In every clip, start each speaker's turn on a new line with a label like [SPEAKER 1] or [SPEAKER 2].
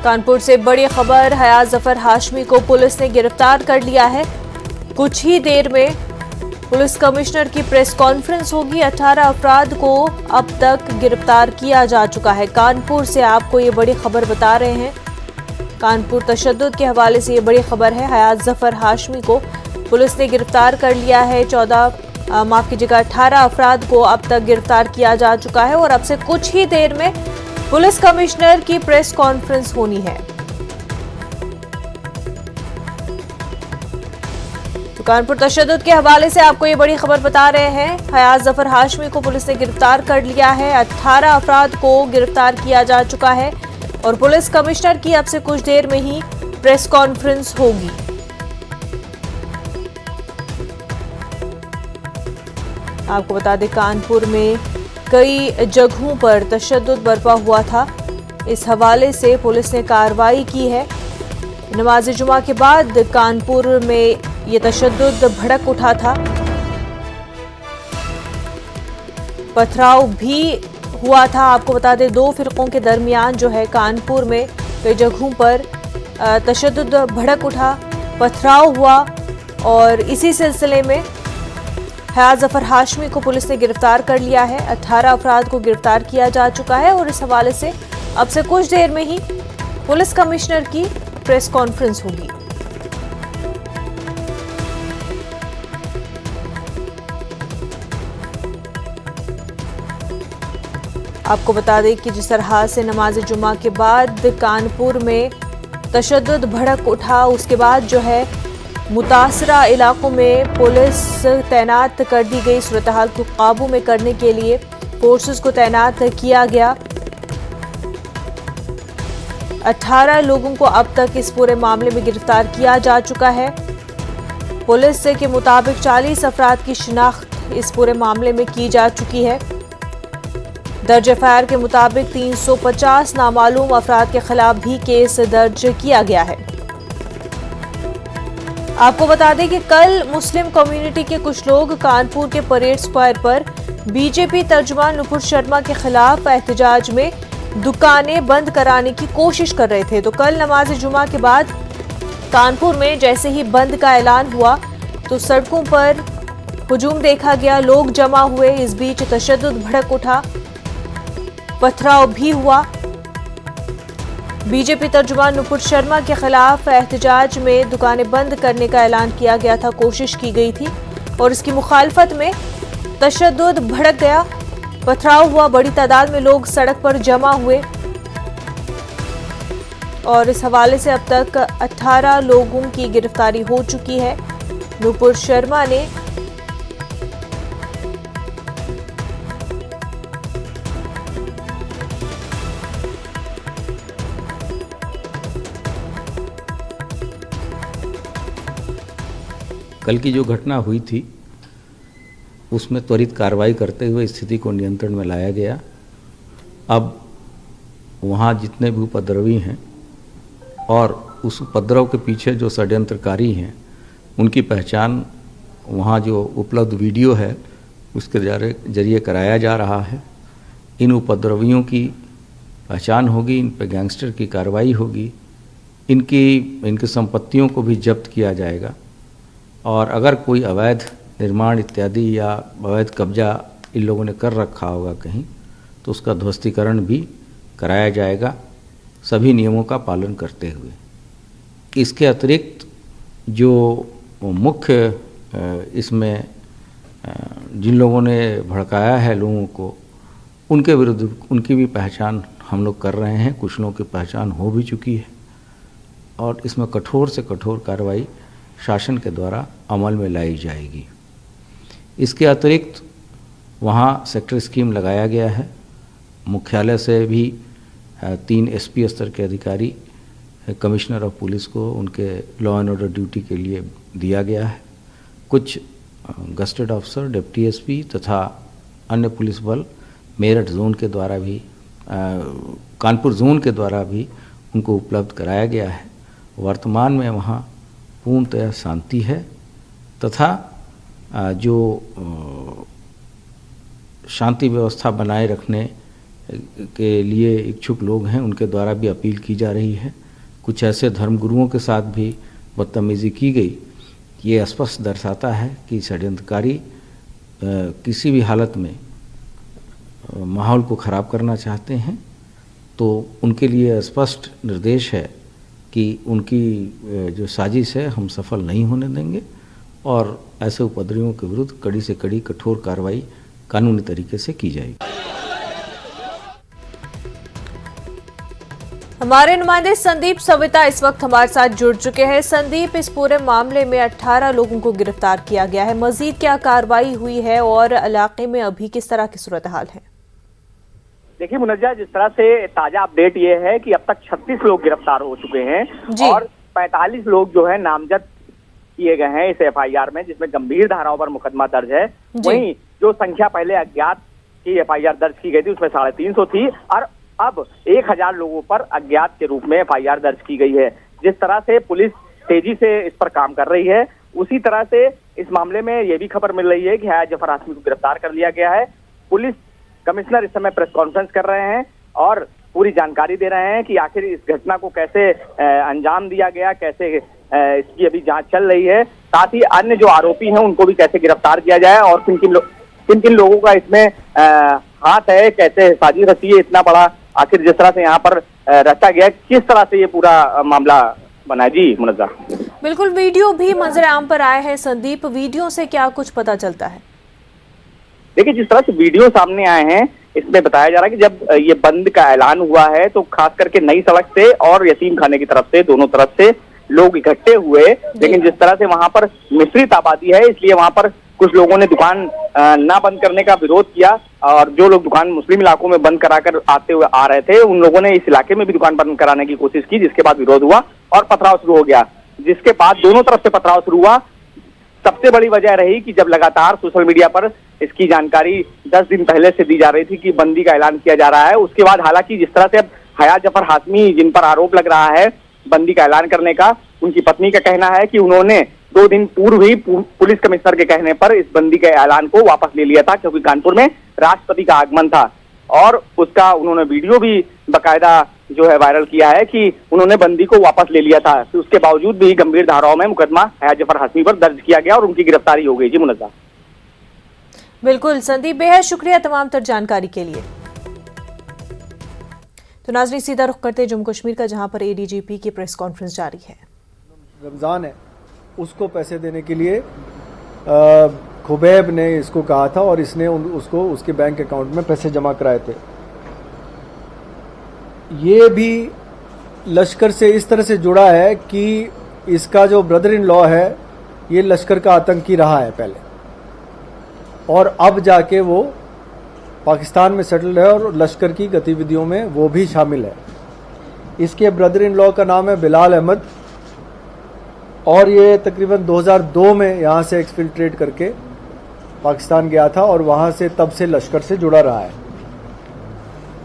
[SPEAKER 1] कानपुर से बड़ी खबर, हयात जफर हाशमी को पुलिस ने गिरफ्तार कर लिया है। कुछ ही देर में पुलिस कमिश्नर की प्रेस कॉन्फ्रेंस होगी। 18 अफराद को अब तक गिरफ्तार किया जा चुका है। कानपुर से आपको ये बड़ी खबर बता रहे हैं। कानपुर तशद्दुद के हवाले से ये बड़ी खबर है। हयात जफर हाशमी को पुलिस ने गिरफ्तार कर लिया है। 18 अफराद को अब तक गिरफ्तार किया जा चुका है और अब से कुछ ही देर में पुलिस कमिश्नर की प्रेस कॉन्फ्रेंस होनी है। तो कानपुर तशद्दुद के हवाले से आपको ये बड़ी खबर बता रहे हैं। हयात जफर हाशमी को पुलिस ने गिरफ्तार कर लिया है। 18 अफराद को गिरफ्तार किया जा चुका है और पुलिस कमिश्नर की अब से कुछ देर में ही प्रेस कॉन्फ्रेंस होगी। आपको बता दें, कानपुर में कई जगहों पर तशद्दुद बरपा हुआ था। इस हवाले से पुलिस ने कार्रवाई की है। नमाज जुमा के बाद कानपुर में ये तशद्दुद भड़क उठा था। पथराव भी हुआ था। आपको बता दें, दो फिरकों के दरमियान जो है कानपुर में कई जगहों पर तशद्दुद भड़क उठा, पथराव हुआ और इसी सिलसिले में हयात जफर हाशमी को पुलिस ने गिरफ्तार कर लिया है। 18 अफराद को गिरफ्तार किया जा चुका है और इस हवाले से अब से कुछ देर में ही पुलिस कमिश्नर की प्रेस कॉन्फ्रेंस होगी। आपको बता दें कि जिस तरह से नमाज जुमा के बाद कानपुर में तशद्दुद भड़क उठा, उसके बाद जो है मुतासरा इलाकों में पुलिस तैनात कर दी गई। सूरत-ए-हाल को काबू में करने के लिए फोर्सेस को तैनात किया गया। 18 लोगों को अब तक इस पूरे मामले में गिरफ्तार किया जा चुका है। पुलिस के मुताबिक 40 अफराद की शिनाख्त इस पूरे मामले में की जा चुकी है। दर्ज एफआईआर के मुताबिक 350 नामालूम अफराद के खिलाफ भी केस दर्ज किया गया है। आपको बता दें कि कल मुस्लिम कम्युनिटी के कुछ लोग कानपुर के परेड स्क्वायर पर बीजेपी तर्जुमान नुपुर शर्मा के खिलाफ एहतजाज में दुकानें बंद कराने की कोशिश कर रहे थे। तो कल नमाज जुमा के बाद कानपुर में जैसे ही बंद का ऐलान हुआ तो सड़कों पर हुजूम देखा गया, लोग जमा हुए। इस बीच तशद्दुद भड़क उठा, पथराव भी हुआ। बीजेपी तर्जुमान नुपुर शर्मा के खिलाफ एहतजाज में दुकानें बंद करने का ऐलान किया गया था, कोशिश की गई थी और इसकी मुखालफत में तशद्दुद भड़क गया, पथराव हुआ। बड़ी तादाद में लोग सड़क पर जमा हुए और इस हवाले से अब तक 18 लोगों की गिरफ्तारी हो चुकी है। नुपुर शर्मा ने
[SPEAKER 2] कल की जो घटना हुई थी उसमें त्वरित कार्रवाई करते हुए स्थिति को नियंत्रण में लाया गया। अब वहाँ जितने भी उपद्रवी हैं और उस उपद्रव के पीछे जो षड्यंत्रकारी हैं उनकी पहचान वहाँ जो उपलब्ध वीडियो है उसके जरिए कराया जा रहा है। इन उपद्रवियों की पहचान होगी, इन पर गैंगस्टर की कार्रवाई होगी, इनकी संपत्तियों को भी जब्त किया जाएगा और अगर कोई अवैध निर्माण इत्यादि या अवैध कब्जा इन लोगों ने कर रखा होगा कहीं तो उसका ध्वस्तीकरण भी कराया जाएगा, सभी नियमों का पालन करते हुए। इसके अतिरिक्त जो मुख्य इसमें जिन लोगों ने भड़काया है लोगों को, उनके विरुद्ध उनकी भी पहचान हम लोग कर रहे हैं। कुछ लोगों की पहचान हो भी चुकी है और इसमें कठोर से कठोर कार्रवाई शासन के द्वारा अमल में लाई जाएगी। इसके अतिरिक्त वहाँ सेक्टर स्कीम लगाया गया है। मुख्यालय से भी 3 एसपी स्तर के अधिकारी कमिश्नर ऑफ पुलिस को उनके लॉ एंड ऑर्डर ड्यूटी के लिए दिया गया है। कुछ गस्टेड ऑफिसर, डिप्टी एसपी तथा अन्य पुलिस बल मेरठ जोन के द्वारा भी, कानपुर जोन के द्वारा भी उनको उपलब्ध कराया गया है। वर्तमान में वहाँ पूर्णतः शांति है तथा जो शांति व्यवस्था बनाए रखने के लिए इच्छुक लोग हैं उनके द्वारा भी अपील की जा रही है। कुछ ऐसे धर्मगुरुओं के साथ भी बदतमीज़ी की गई। ये स्पष्ट दर्शाता है कि षड्यंत्रकारी किसी भी हालत में माहौल को ख़राब करना चाहते हैं, तो उनके लिए स्पष्ट निर्देश है कि उनकी जो साजिश है हम सफल नहीं होने देंगे और ऐसे उपद्रवियों के विरुद्ध कड़ी से कड़ी कठोर कार्रवाई कानूनी तरीके से की जाएगी।
[SPEAKER 1] हमारे नुमाइंदे संदीप सविता इस वक्त हमारे साथ जुड़ चुके हैं। संदीप, इस पूरे मामले में 18 लोगों को गिरफ्तार किया गया है। मजीद क्या कार्रवाई हुई है और इलाके में अभी किस तरह की सूरत हाल है?
[SPEAKER 3] देखिए मुनज्जा, जिस तरह से ताजा अपडेट ये है कि अब तक 36 लोग गिरफ्तार हो चुके हैं और 45 लोग जो है नामजद किए गए हैं इस FIR में, जिसमें गंभीर धाराओं पर मुकदमा दर्ज है। वहीं जो संख्या पहले अज्ञात की FIR दर्ज की गई थी उसमें 350 थी और अब 1000 लोगों पर अज्ञात के रूप में FIR दर्ज की गई है। जिस तरह से पुलिस तेजी से इस पर काम कर रही है, उसी तरह से इस मामले में ये भी खबर मिल रही है कि हयात जफर हाशमी को गिरफ्तार कर लिया गया है। पुलिस कमिश्नर इस समय प्रेस कॉन्फ्रेंस कर रहे हैं और पूरी जानकारी दे रहे हैं कि आखिर इस घटना को कैसे अंजाम दिया गया, कैसे इसकी अभी जांच चल रही है। साथ ही अन्य जो आरोपी हैं उनको भी कैसे गिरफ्तार किया जाए और किन किन लोगों का इसमें हाथ है, कैसे साजिश रची है इतना बड़ा, आखिर जिस तरह से यहाँ पर रचा गया, किस तरह से ये पूरा मामला बना है। जी मुनज्जा,
[SPEAKER 1] बिल्कुल, वीडियो भी मंजर आम पर आए हैं। संदीप, वीडियो से क्या कुछ पता चलता है?
[SPEAKER 3] देखिए, जिस तरह से वीडियो सामने आए हैं इसमें बताया जा रहा है कि जब ये बंद का ऐलान हुआ है तो खास करके नई सड़क से और यतीम खाने की तरफ से, दोनों तरफ से लोग इकट्ठे हुए, लेकिन जिस तरह से वहां पर मिश्रित आबादी है इसलिए वहां पर कुछ लोगों ने दुकान ना बंद करने का विरोध किया और जो लोग दुकान मुस्लिम इलाकों में बंद कराकर आ रहे थे उन लोगों ने इस इलाके में भी दुकान बंद कराने की कोशिश की, जिसके बाद विरोध हुआ और पथराव शुरू हो गया। जिसके बाद दोनों तरफ से पथराव शुरू हुआ। सबसे बड़ी वजह रही कि जब लगातार सोशल मीडिया पर इसकी जानकारी 10 दिन पहले से दी जा रही थी कि बंदी का ऐलान किया जा रहा है, उसके बाद हालांकि जिस तरह से अब हयात जफर हाशमी जिन पर आरोप लग रहा है बंदी का ऐलान करने का, उनकी पत्नी का कहना है कि उन्होंने 2 दिन पूर्व ही पुलिस कमिश्नर के कहने पर इस बंदी के ऐलान को वापस ले लिया था, क्योंकि कानपुर में राष्ट्रपति का आगमन था और उसका उन्होंने वीडियो भी बाकायदा जो है वायरल किया है कि उन्होंने बंदी को वापस ले लिया था। तो उसके बावजूद भी गंभीर धाराओं में मुकदमा हयात जफर हाशमी पर दर्ज किया गया और उनकी गिरफ्तारी हो गई। जी मुनज्जा।
[SPEAKER 1] बिल्कुल संदीप, बेहद शुक्रिया तमाम तर जानकारी के लिए। तो नाज़रीन, सीधा रुख करते जम्मू कश्मीर का, जहां पर ADGP की प्रेस कॉन्फ्रेंस जारी है।
[SPEAKER 4] रमजान है, उसको पैसे देने के लिए खुबैब ने इसको कहा था और इसने उसको उसके बैंक अकाउंट में पैसे जमा कराए थे। ये भी लश्कर से इस तरह से जुड़ा है कि इसका जो ब्रदर इन लॉ है ये लश्कर का आतंकी रहा है पहले, और अब जाके वो पाकिस्तान में सेटल्ड है और लश्कर की गतिविधियों में वो भी शामिल है। इसके ब्रदर इन लॉ का नाम है बिलाल अहमद और ये तकरीबन 2002 में यहाँ से एक्सफिल्ट्रेट करके पाकिस्तान गया था और वहाँ से तब से लश्कर से जुड़ा रहा है।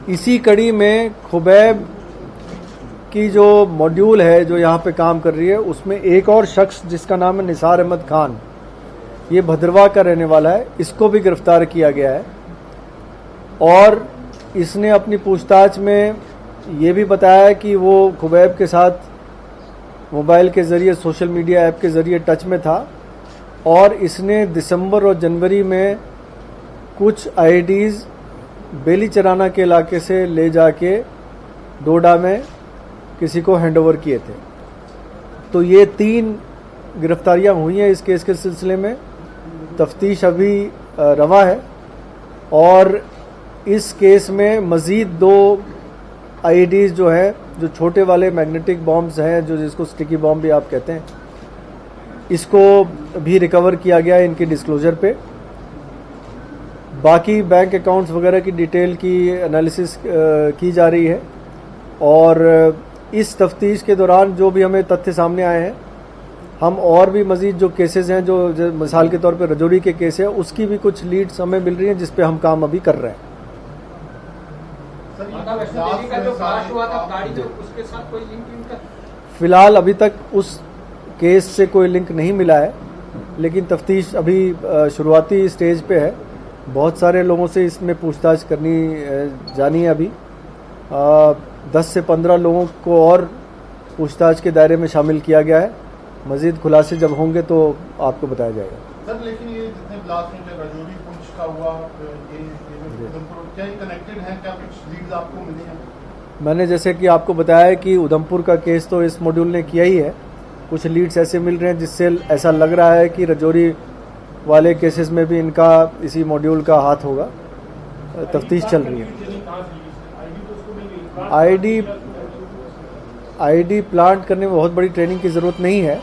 [SPEAKER 4] इसी कड़ी में खुबैब की जो मॉड्यूल है जो यहाँ पे काम कर रही है, उसमें एक और शख्स जिसका नाम है निसार अहमद खान, ये भद्रवाह का रहने वाला है, इसको भी गिरफ्तार किया गया है और इसने अपनी पूछताछ में ये भी बताया कि वो खुबैब के साथ मोबाइल के ज़रिए, सोशल मीडिया ऐप के ज़रिए टच में था और इसने दिसंबर और जनवरी में कुछ IDs बेली चराना के इलाके से ले जाके डोडा में किसी को हैंडओवर किए थे। तो ये 3 गिरफ्तारियां हुई हैं इस केस के सिलसिले में। तफ्तीश अभी रवा है और इस केस में मज़ीद 2 IEDs जो है, जो छोटे वाले मैग्नेटिक बॉम्ब्स हैं, जो जिसको स्टिकी बॉम्ब भी आप कहते हैं, इसको भी रिकवर किया गया है इनके डिस्क्लोजर पे। बाकी बैंक अकाउंट्स वगैरह की डिटेल की एनालिसिस की जा रही है और इस तफ्तीश के दौरान जो भी हमें तथ्य सामने आए हैं, हम और भी मजीद जो केसेस हैं, जो मिसाल के तौर पे रजौरी के केस है, उसकी भी कुछ लीड्स हमें मिल रही हैं जिस पे हम काम अभी कर रहे हैं। फिलहाल अभी तक उस केस से कोई लिंक नहीं मिला है, लेकिन तफ्तीश अभी शुरुआती स्टेज पे है बहुत सारे लोगों से इसमें पूछताछ करनी जानी है। अभी 10 से 15 लोगों को और पूछताछ के दायरे में शामिल किया गया है। मजीद खुलासे जब होंगे तो आपको बताया जाएगा।
[SPEAKER 5] सर, लेकिन ये जितने ब्लास्ट हुए, राजौरी पुंछ का हुआ, ये उधमपुर, क्या ये कनेक्टेड है? क्या कुछ लीड्स आपको मिली हैं?
[SPEAKER 4] मैंने जैसे कि आपको बताया कि उधमपुर का केस तो इस मॉड्यूल ने किया ही है। कुछ लीड्स ऐसे मिल रहे हैं जिससे ऐसा लग रहा है कि राजौरी वाले केसेस में भी इनका इसी मॉड्यूल का हाथ होगा। तफ्तीश चल रही है। आईडी प्लांट करने में बहुत बड़ी ट्रेनिंग की ज़रूरत नहीं है।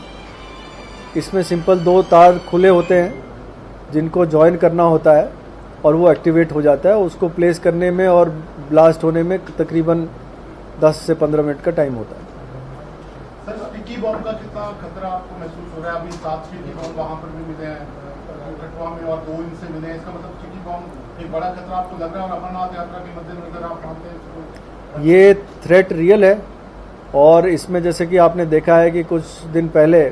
[SPEAKER 4] इसमें सिंपल 2 तार खुले होते हैं जिनको ज्वाइन करना होता है और वो एक्टिवेट हो जाता है। उसको प्लेस करने में और ब्लास्ट होने में तकरीबन 10 से 15 मिनट का टाइम होता है।
[SPEAKER 5] सर, स्टिकी बॉम्ब का कितना खतरा आपको महसूस हो रहा है? अभी 7 स्टिकी बॉम्ब वहाँ पर भी मिले हैं कठुआ में और 2 इनसे मिले हैं। इसका मतलब स्टिकी बॉम्ब एक बड़ा खतरा आपको लग रहा है? और अमरनाथ यात्रा के मद्देनजर आप मानते हैं इसको?
[SPEAKER 4] ये थ्रेट रियल है और इसमें जैसे कि आपने देखा है कि कुछ दिन पहले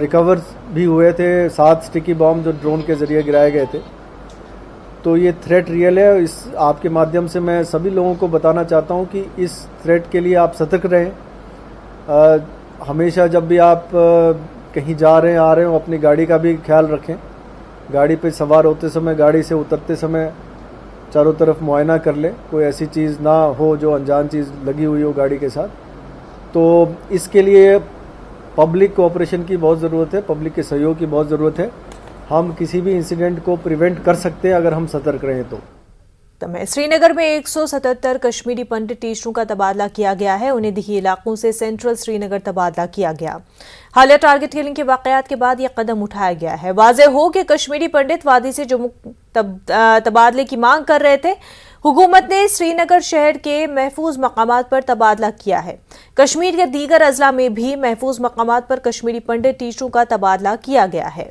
[SPEAKER 4] रिकवर भी हुए थे 7 स्टिकी बॉम्ब जो ड्रोन के जरिए गिराए गए थे। तो ये थ्रेट रियल है। इस आपके माध्यम से मैं सभी लोगों को बताना चाहता हूँ कि इस थ्रेट के लिए आप सतर्क रहें। हमेशा जब भी आप कहीं जा रहे हैं आ रहे हो अपनी गाड़ी का भी ख्याल रखें। गाड़ी पे सवार होते समय, गाड़ी से उतरते समय चारों तरफ मुआयना कर लें, कोई ऐसी चीज़ ना हो जो अनजान चीज़ लगी हुई हो गाड़ी के साथ। तो इसके लिए पब्लिक कोऑपरेशन की बहुत ज़रूरत है, पब्लिक के सहयोग की बहुत ज़रूरत है। हम किसी भी इंसिडेंट को प्रिवेंट कर सकते हैं अगर हम सतर्क रहें तो।
[SPEAKER 1] श्रीनगर में 177 कश्मीरी पंडित टीचरों का तबादला किया गया है। उन्हें दिही इलाकों से सेंट्रल श्रीनगर तबादला किया गया। हालिया टारगेट किलिंग के वाकयात के बाद यह कदम उठाया गया है। वाज़ेह हो कि कश्मीरी पंडित वादी से जम्मू तबादले की मांग कर रहे थे। हुकूमत ने श्रीनगर शहर के महफूज मकामात पर तबादला किया है। कश्मीर के दीगर अजला में भी महफूज मकामात पर कश्मीरी पंडित टीचरों का तबादला किया गया है।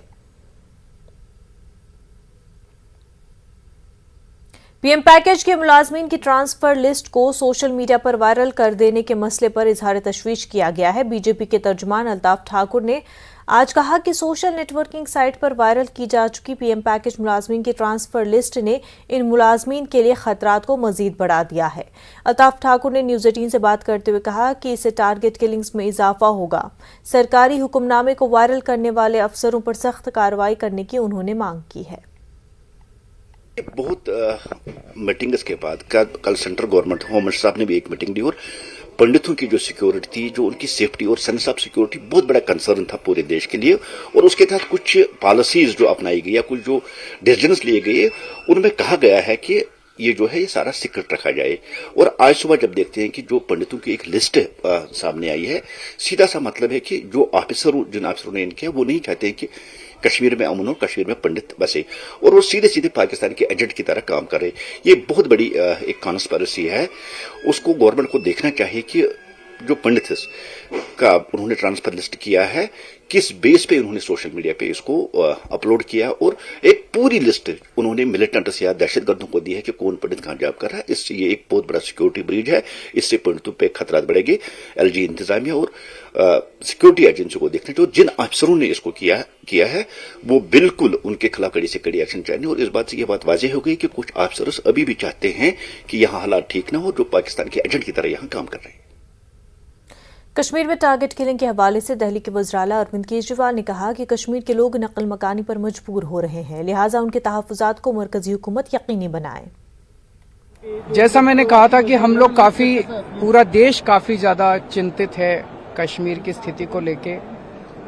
[SPEAKER 1] पीएम पैकेज के मुलाजमीन की ट्रांसफर लिस्ट को सोशल मीडिया पर वायरल कर देने के मसले पर इजहार तशवीश किया गया है। बीजेपी के तर्जुमान अल्ताफ ठाकुर ने आज कहा कि सोशल नेटवर्किंग साइट पर वायरल की जा चुकी पीएम पैकेज मुलाजमीन की ट्रांसफर लिस्ट ने इन मुलाजमीन के लिए खतरात को मजीद बढ़ा दिया है। अल्ताफ ठाकुर ने न्यूज़ 18 से बात करते हुए कहा कि इससे टारगेट किलिंग्स में इजाफा होगा। सरकारी हुक्मनामे को वायरल करने वाले अफसरों पर सख्त कार्रवाई करने की उन्होंने मांग की है।
[SPEAKER 6] बहुत मीटिंग्स के बाद कल सेंट्रल गवर्नमेंट होम मिनिस्टर साहब ने भी एक मीटिंग दी और पंडितों की जो सिक्योरिटी थी, जो उनकी सेफ्टी और सेंस ऑफ सिक्योरिटी बहुत बड़ा कंसर्न था पूरे देश के लिए। और उसके तहत कुछ पॉलिसीज जो अपनाई गई या कुछ जो डिसीजंस लिए गए उनमें कहा गया है कि ये जो है ये सारा सीक्रेट रखा जाए। और आज सुबह जब देखते हैं कि जो पंडितों की एक लिस्ट सामने आई है, सीधा सा मतलब है कि जो जिन ऑफिसरों ने इनके वो नहीं चाहते हैं कि कश्मीर में अमन हो, कश्मीर में पंडित बसे, और वो सीधे सीधे पाकिस्तान के एजेंट की तरह काम कर रहे। ये बहुत बड़ी एक कॉन्स्पिरेसी है। उसको गवर्नमेंट को देखना चाहिए कि जो पंडित का उन्होंने ट्रांसफर लिस्ट किया है किस बेस पे उन्होंने सोशल मीडिया पे इसको अपलोड किया, और एक पूरी लिस्ट उन्होंने मिलिटेंट्स या दहशतगर्दों को दी है कि कौन पंडित कहां जॉब कर रहा है। इससे ये एक बहुत बड़ा सिक्योरिटी ब्रीच है। इससे पंडितों पे खतरा बढ़ेगी। एलजी इंतजामिया और सिक्योरिटी एजेंसी को देखना चाहिए। जिन अफसरों ने इसको किया है वो बिल्कुल उनके खिलाफ कड़ी से कड़ी एक्शन चाहिए। और इस बात से यह बात वाज़ेह हो गई कि कुछ अफसर अभी भी चाहते हैं कि यहाँ हालात ठीक ना हो, जो पाकिस्तान के एजेंट की तरह यहाँ काम कर रहे हैं।
[SPEAKER 1] कश्मीर में टारगेट किलिंग के हवाले से दिल्ली के वज़ीर-ए-आला अरविंद केजरीवाल ने कहा कि कश्मीर के लोग नकल मकानी पर मजबूर हो रहे हैं, लिहाजा उनके तहफ़्फ़ुज़ात को मरकज़ी हुकूमत यकीनी बनाए।
[SPEAKER 7] जैसा मैंने कहा था कि हम लोग पूरा देश काफ़ी ज़्यादा चिंतित है कश्मीर की स्थिति को लेके,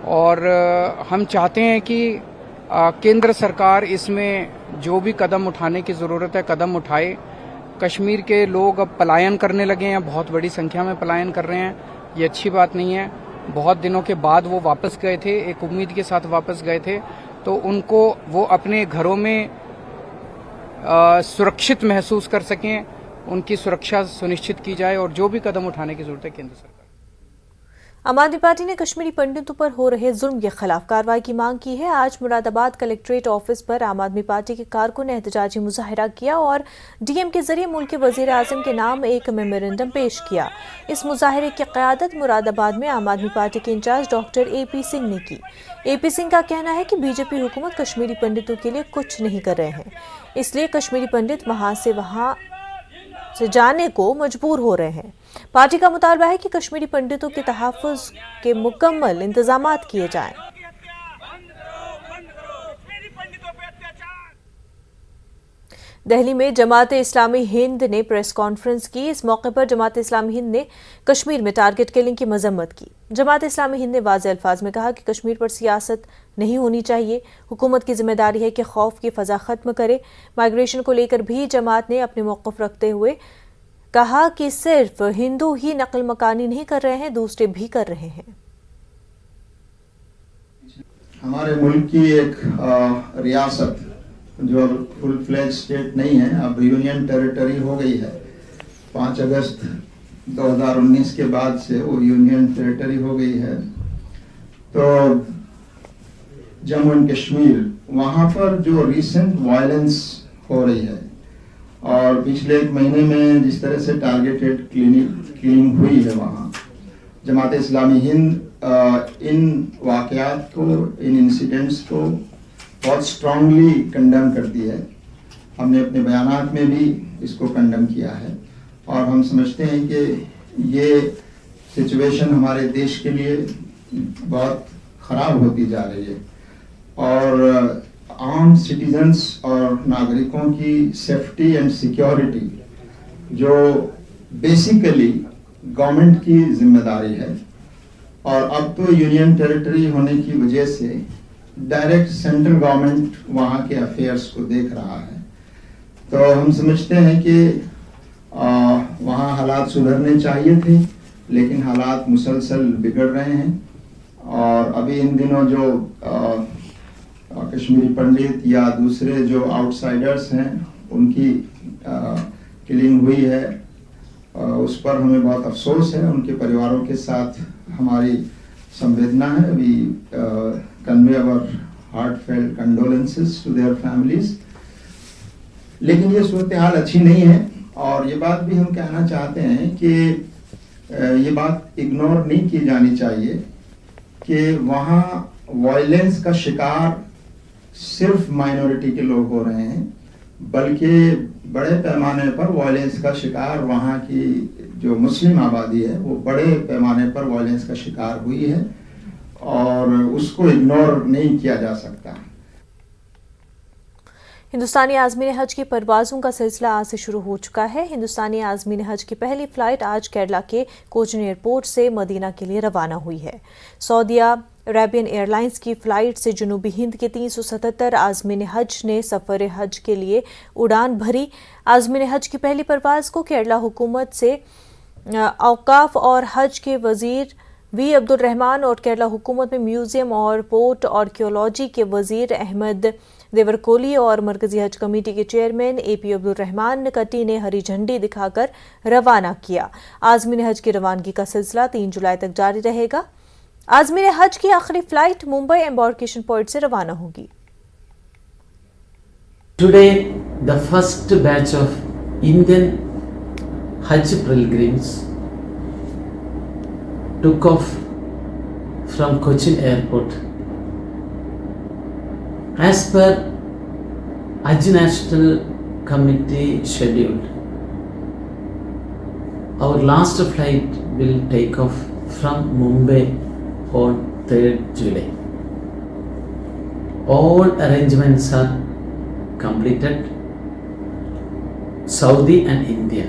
[SPEAKER 7] और हम चाहते हैं कि केंद्र सरकार इसमें जो भी कदम उठाने की ज़रूरत है कदम उठाए। कश्मीर के लोग अब पलायन करने लगे हैं, बहुत बड़ी संख्या में पलायन कर रहे हैं। ये अच्छी बात नहीं है। बहुत दिनों के बाद वो वापस गए थे, एक उम्मीद के साथ वापस गए थे, तो उनको वो अपने घरों में सुरक्षित महसूस कर सकें, उनकी सुरक्षा सुनिश्चित की जाए और जो भी कदम उठाने की जरूरत है केंद्र सरकार।
[SPEAKER 1] आम आदमी पार्टी ने कश्मीरी पंडितों पर हो रहे जुल्म के खिलाफ कार्रवाई की मांग की है। आज मुरादाबाद कलेक्ट्रेट ऑफिस पर आम आदमी पार्टी के कारकुन ने एहतजाजी मुजाहिरा किया और डीएम के जरिए मुल्क के वजीर आजम के नाम एक मेमोरेंडम पेश किया। इस मुजाहिरे की क़यादत मुरादाबाद में आम आदमी पार्टी के इंचार्ज डॉक्टर AP सिंह ने की। AP सिंह का कहना है कि बीजेपी हुकूमत कश्मीरी पंडितों के लिए कुछ नहीं कर रहे हैं, इसलिए कश्मीरी पंडित वहां से जाने को मजबूर हो रहे हैं। पार्टी का मुतालबा है कि कश्मीरी पंडितों के तहफ़्फ़ुज़ के मुकम्मल इंतजामात किए जाएं। दिल्ली में जमात इस्लामी हिंद ने प्रेस कॉन्फ्रेंस की। इस मौके पर जमात इस्लामी हिंद ने कश्मीर में टारगेट किलिंग की मजम्मत की। जमात इस्लामी हिंद ने वाज़े अल्फाज में कहा कि कश्मीर पर सियासत नहीं होनी चाहिए। हुकूमत की जिम्मेदारी है कि खौफ की फ़ज़ा ख़त्म करे। माइग्रेशन को लेकर भी जमात ने अपने मौक़िफ़ रखते हुए कहा कि सिर्फ हिंदू ही नकल मकानी नहीं कर रहे हैं, दूसरे भी कर रहे हैं।
[SPEAKER 8] हमारे मुल्क की एक रियासत जो फुल फ्लेज स्टेट नहीं है, अब यूनियन टेरिटरी हो गई है। 5 अगस्त 2019 के बाद से वो यूनियन टेरिटरी हो गई है। तो जम्मू एंड कश्मीर, वहाँ पर जो रिसेंट वायलेंस हो रही है और पिछले 1 महीने में जिस तरह से टारगेटेड क्लीनिंग हुई है, वहाँ जमात इस्लामी हिंद इन वाक़यात को, इन इंसिडेंट्स को बहुत स्ट्रांगली कंडेम करती है। हमने अपने बयानात में भी इसको कंडेम किया है और हम समझते हैं कि ये सिचुएशन हमारे देश के लिए बहुत ख़राब होती जा रही है और आम सिटीजन्स और नागरिकों की सेफ्टी एंड सिक्योरिटी जो बेसिकली गवर्नमेंट की जिम्मेदारी है, और अब तो यूनियन टेरिटरी होने की वजह से डायरेक्ट सेंट्रल गवर्नमेंट वहाँ के अफेयर्स को देख रहा है। तो हम समझते हैं कि वहाँ हालात सुधरने चाहिए थे, लेकिन हालात मुसलसल बिगड़ रहे हैं। और अभी इन दिनों जो कश्मीरी पंडित या दूसरे जो आउटसाइडर्स हैं उनकी किलिंग हुई है, उस पर हमें बहुत अफसोस है। उनके परिवारों के साथ हमारी संवेदना है। We convey our heartfelt condolences to their families। लेकिन ये सूरत हाल अच्छी नहीं है और ये बात भी हम कहना चाहते हैं कि ये बात इग्नोर नहीं की जानी चाहिए कि वहाँ वायलेंस का शिकार सिर्फ माइनॉरिटी के लोग हो रहे हैं, बल्कि बड़े पैमाने पर वायलेंस का शिकार वहाँ की जो मुस्लिम आबादी है वो बड़े पैमाने पर वायलेंस का शिकार हुई है और उसको इग्नोर नहीं किया जा सकता।
[SPEAKER 1] हिंदुस्तानी आज़मीन हज की परवाज़ों का सिलसिला आज से शुरू हो चुका है। हिंदुस्तानी आज़मीन हज की पहली फ़्लाइट आज केरला के कोचीन एयरपोर्ट से मदीना के लिए रवाना हुई है। सऊदिया अरेबियन एयरलाइंस की फ़्लाइट से जनूबी हिंद के 377 आज़मीन हज ने सफ़र हज के लिए उड़ान भरी। आज़मीन हज की पहली परवाज़ को केरला हुकूमत से औकाफ और हज के वज़ीर V अब्दुल रहमान और केरला हुकूमत में म्यूज़ियम और पोर्ट आर्कियोलॉजी के वज़ीर अहमद देवरकोली और मरकज़ी हज कमेटी के चेयरमैन AP अब्दुल रहमान कटी ने हरी झंडी दिखाकर रवाना किया। आज़मीन हज की रवानगी का सिलसिला 3 जुलाई तक जारी रहेगा। आज़मीन हज की आखिरी फ्लाइट मुंबई एम्बार्केशन पॉइंट से रवाना होगी।
[SPEAKER 9] Today, the first batch of Indian Hajj pilgrims took off from Cochin Airport. As per Hajj National Committee schedule, our last flight will take off from Mumbai on 3rd July. All arrangements are completed. Saudi and India,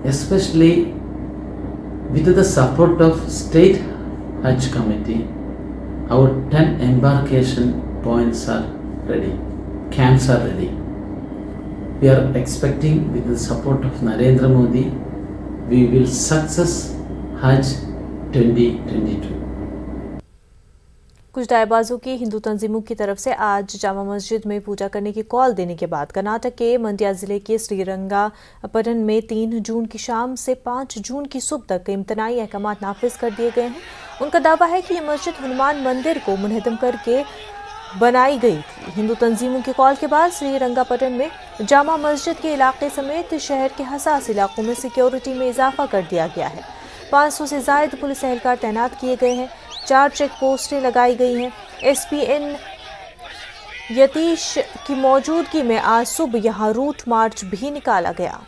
[SPEAKER 9] especially with the support of State Hajj Committee, our 10 embarkation points are ready, camps are ready. We are expecting with the support of Narendra Modi, we will success Hajj 2022.
[SPEAKER 1] कुछ दाएबाजों की हिंदू तंजीमों की तरफ से आज जामा मस्जिद में पूजा करने की call देने के बाद कर्नाटक के मंड्या जिले के श्रीरंगापटन में 3 जून की शाम से 5 जून की सुबह तक इम्तनाई अहकाम नाफिज कर दिए गए हैं। उनका दावा है कि ये मस्जिद हनुमान मंदिर को मुनहदम करके बनाई गई थी। हिंदू तंजीमों की कॉल के बाद श्रीरंगापटन में जामा मस्जिद के इलाके समेत शहर के हसास इलाकों में सिक्योरिटी में इजाफा कर दिया गया है। 500 से ज्यादा पुलिस एहलकार तैनात किए गए हैं। 4 चेक पोस्टें लगाई गई हैं। SPN यतीश की मौजूदगी में आज सुबह यहां रूट मार्च भी निकाला गया।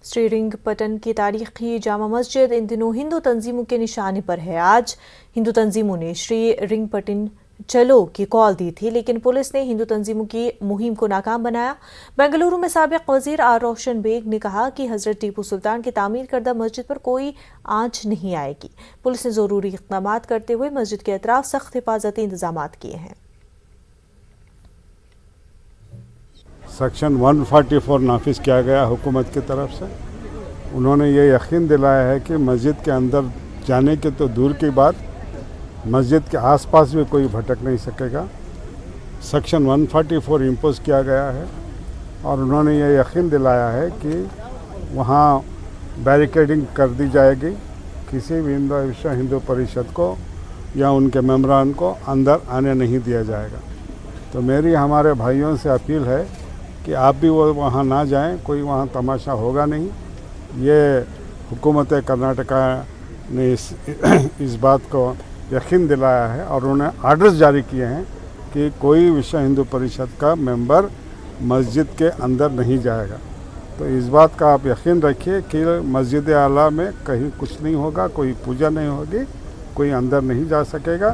[SPEAKER 1] श्रीरंगपटन की तारीखी जामा मस्जिद इन दिनों हिंदू तंजीमों के निशाने पर है। आज हिंदू तंजीमों ने श्रीरंगपटन चलो की कॉल दी थी, लेकिन पुलिस ने हिंदू तंजीमों की मुहिम को नाकाम बनाया। बेंगलुरु में साबिक वजीर आर रोशन बेग ने कहा कि हजरत टीपू सुल्तान की तामीर करदा मस्जिद पर कोई आंच नहीं आएगी। पुलिस ने जरूरी इक़दाम करते हुए मस्जिद के अतराफ सख्त हिफाजती इंतजाम किए हैं।
[SPEAKER 10] सेक्शन 144 नाफिज किया गया हुकूमत की तरफ से। उन्होंने ये यकीन दिलाया है कि मस्जिद के अंदर जाने के तो दूर की बात, मस्जिद के आसपास भी कोई भटक नहीं सकेगा। सेक्शन 144 इम्पोज किया गया है और उन्होंने ये यकीन दिलाया है कि वहाँ बैरिकेडिंग कर दी जाएगी। किसी भी विश्व हिंदू परिषद को या उनके मेम्बरान को अंदर आने नहीं दिया जाएगा। तो मेरी हमारे भाइयों से अपील है कि आप भी वो वहाँ ना जाएं, कोई वहाँ तमाशा होगा नहीं। ये हुकूमत कर्नाटका ने इस बात को यकीन दिलाया है और उन्होंने आर्डर्स जारी किए हैं कि कोई विश्व हिंदू परिषद का मेंबर मस्जिद के अंदर नहीं जाएगा। तो इस बात का आप यकीन रखिए कि मस्जिद आला में कहीं कुछ नहीं होगा, कोई पूजा नहीं होगी, कोई अंदर नहीं जा सकेगा,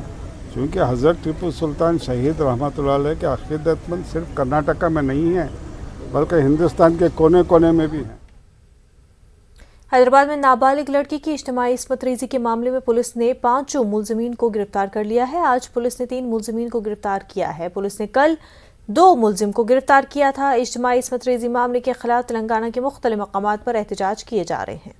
[SPEAKER 10] क्योंकि हज़रत टीपू सुल्तान शहीद रहमतुल्लाह अलैह के अक़ीदतमंद सिर्फ कर्नाटका में नहीं है बल्कि हिंदुस्तान के कोने कोने में भी है।
[SPEAKER 1] हैदराबाद में नाबालिग लड़की की इज्तिमाई इस्मत रेजी के मामले में पुलिस ने 5 मुलजिमीन को गिरफ्तार कर लिया है। आज पुलिस ने 3 मुलजिमीन को गिरफ्तार किया है। पुलिस ने कल 2 मुलजिम को गिरफ्तार किया था। इज्तिमाई इस्मत रेजी मामले के खिलाफ तेलंगाना के मुख्तलिफ मकामात पर एहतजाज किए जा रहे हैं।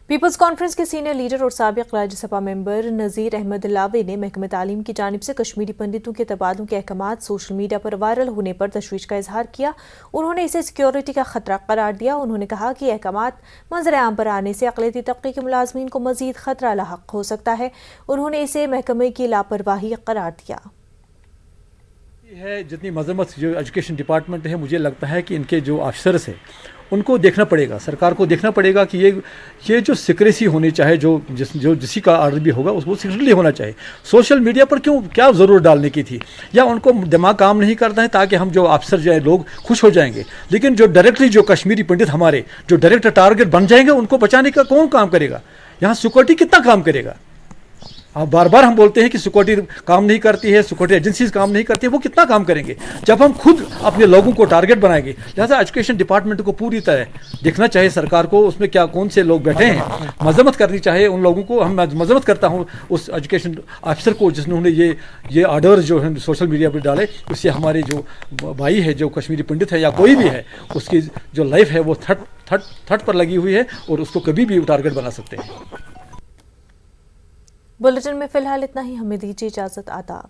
[SPEAKER 1] पीपल्स कॉन्फ्रेंस के सीनियर लीडर और साबिक राज्यसभा मेंबर नज़ीर अहमद लावे ने महकमे तालीम की जानिब से कश्मीरी पंडितों के तबादलों के अहकाम सोशल मीडिया पर वायरल होने पर तशवीश का इजहार किया। उन्होंने इसे सिक्योरिटी का खतरा करार दिया। उन्होंने कहा कि अहकाम मंजर आम पर आने से अक़लियती तबके के मुलाजमीन को मजीद खतरा लाहक हो सकता है। उन्होंने इसे महकमे की लापरवाही करार दिया
[SPEAKER 11] है। जितनी मजम्मत जो एजुकेशन डिपार्टमेंट है, मुझे लगता है कि इनके जो ऑफिसर्स हैं उनको देखना पड़ेगा, सरकार को देखना पड़ेगा कि ये जो सिक्रेसी होनी चाहिए, जो जिसी का आर्डर भी होगा उसको सिक्रेटली होना चाहिए। सोशल मीडिया पर क्या ज़रूरत डालने की थी, या उनको दिमाग काम नहीं करता है ताकि हम जो अफसर जो है लोग खुश हो जाएंगे। लेकिन जो डायरेक्टली जो कश्मीरी पंडित हमारे जो डायरेक्ट टारगेट बन जाएंगे, उनको बचाने का कौन काम करेगा? यहाँ सिक्योरिटी कितना काम करेगा? आप बार बार हम बोलते हैं कि सिक्योरिटी काम नहीं करती है, सिक्योरिटी एजेंसीज काम नहीं करती है, वो कितना काम करेंगे जब हम खुद अपने लोगों को टारगेट बनाएंगे। लिहाजा एजुकेशन डिपार्टमेंट को पूरी तरह देखना चाहिए सरकार को, उसमें क्या कौन से लोग बैठे हैं, मजम्मत करनी चाहिए उन लोगों को। हम मजम्मत करता हूँ उस एजुकेशन ऑफिसर को जिन्होंने ये ऑर्डर जो है सोशल मीडिया पर डाले। उससे हमारे जो भाई है, जो कश्मीरी पंडित है या कोई भी है, उसकी जो लाइफ है वो थर्ड पर लगी हुई है और उसको कभी भी टारगेट बना सकते हैं।
[SPEAKER 1] बुलेटिन में फिलहाल इतना ही। हमें दीजिए इजाजत। आदाब।